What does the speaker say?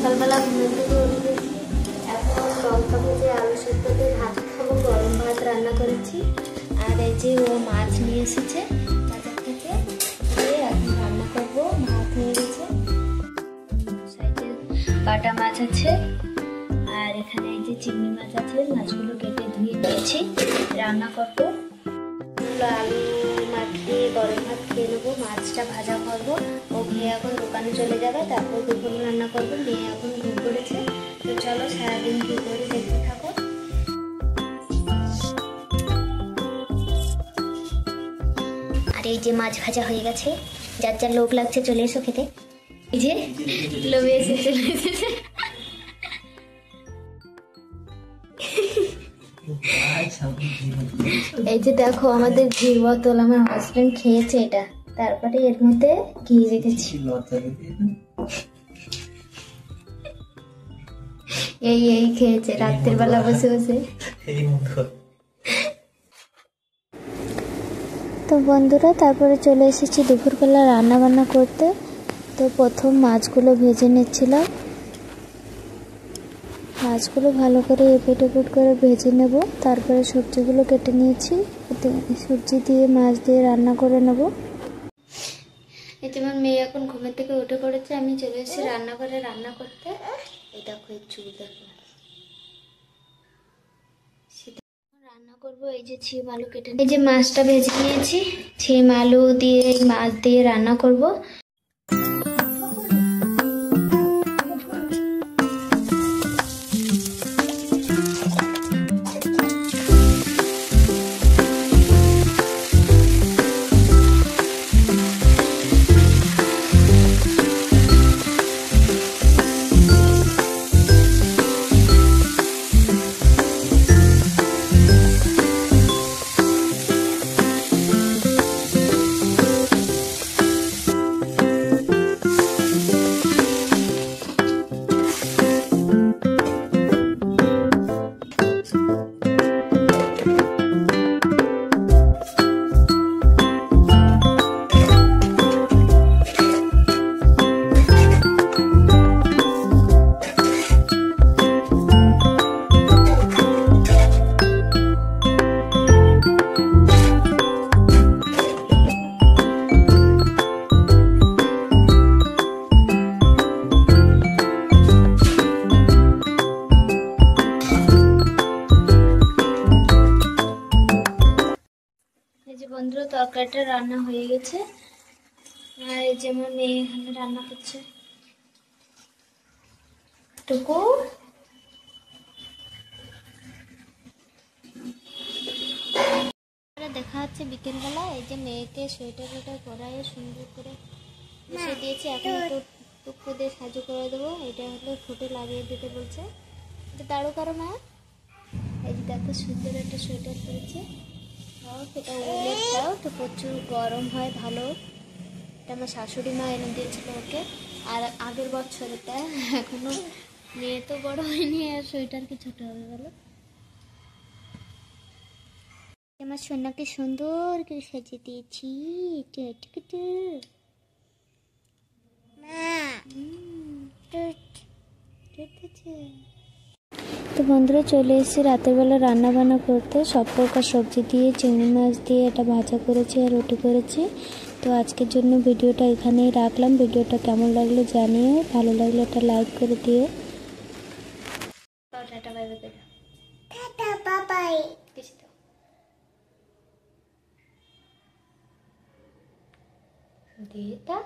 সকালবেলা ঘুম থেকে উঠে গেছি। এখন লঙ্কা ভেজে আলু সেদ্ধ দিয়ে ভাত খাবো। গরম ভাত রান্না করেছি। আর এই যে ও মাছ নিয়ে এসেছে বাজার থেকে, এখন রান্না করবো। ভাত হয়ে গেছে, সাইডে বাটা মাছ আছে, আর এখানে এই যে চিংড়ি মাছ আছে। মাছগুলো কেটে ধুয়ে নিয়েছি, রান্না করবো। আলু মাখিয়ে গরম ভাত খেয়ে নেবো, মাছটা ভাজা করবো। ও মেয়ে এখন দোকানে চলে যাবে, তারপর দুপুর রান্না করবো। মেয়ে এখন ঘুম পড়েছে। তো চলো সারাদিন কি করে দেখতে থাকো। আর এই যে মাছ ভাজা হয়ে গেছে, যার যার লোক লাগছে চলে এসো খেতে। এই যে লোভে এসে চলে এসেছে। এই যে দেখো আমাদের ঘির বোতল, আমার হাজবেন্ড খেয়েছে এটা, তারপরে এর মধ্যে ঘি রেখেছি। এই খেয়েছে রাত্রের বেলা বসে বসে। তো বন্ধুরা, তারপরে চলে এসেছি দুপুরবেলা রান্না বান্না করতে। তো প্রথম মাছগুলো ভেজে নিচ্ছিলাম। মাছগুলো ভালো করে এপিট ওপিট করে ভেজে নেব। তারপরে সবজিগুলো কেটে নিয়েছি, সবজি দিয়ে মাছ দিয়ে রান্না করে নেব। এই তোমার মেয়ে এখন ঘুমের থেকে উঠে পড়েছে, আমি চলে এসেছি রান্নাঘরে রান্না করতে। এই দেখো এই চুল দেখো, রান্না করবো। এই যে ছিম আলু কেটে, এই যে মাছটা ভেজে নিয়েছি, ছিম আলু দিয়ে মাছ দিয়ে রান্না করব। বন্ধুরা, তরকারিটা রান্না হয়ে গেছে। আর এই যে আমার মেয়ে এখানে রান্না করছে। টুকু দেখা হচ্ছে বিকেলবেলা। এই যে মেয়েকে সোয়েটার টোয়েটার পরায় সুন্দর করে বসে দিয়েছি। এখন একটু টুকু দিয়ে সাজু করে দেবো। এটা হলো ঠোঁটে লাগিয়ে দিতে বলছে। এটা দাঁড়ো করো মা। এই যে দেখো সুন্দর একটা সোয়েটার পরেছে। এটা উলের দাও, তো প্রচুর গরম হয় ভালো। এটা আমার শাশুড়ি মা এনে দিয়েছিল ওকে। আর আগের বছর এটা, এখনো মেয়ে তো বড় হয়নি, আর সোয়েটার কি ছোট হবে বলো। আমার সোনাকে সুন্দর করে সাজিয়ে দিয়েছি। তো বন্ধুরা, চলে এসেছি রাতের বেলা রান্না বান্না করতে। সব প্রকার সবজি দিয়ে চিংড়ি মাছ দিয়ে এটা ভাজা করেছি আর রুটি করেছি। তো আজকের জন্য ভিডিওটা এখানেই রাখলাম। ভিডিওটা কেমন লাগলো জানিও, ভালো লাগলে একটা লাইক করে দিও। টাটা বাই বাই করে টাটা বাই বাই কিছু তো দিতা।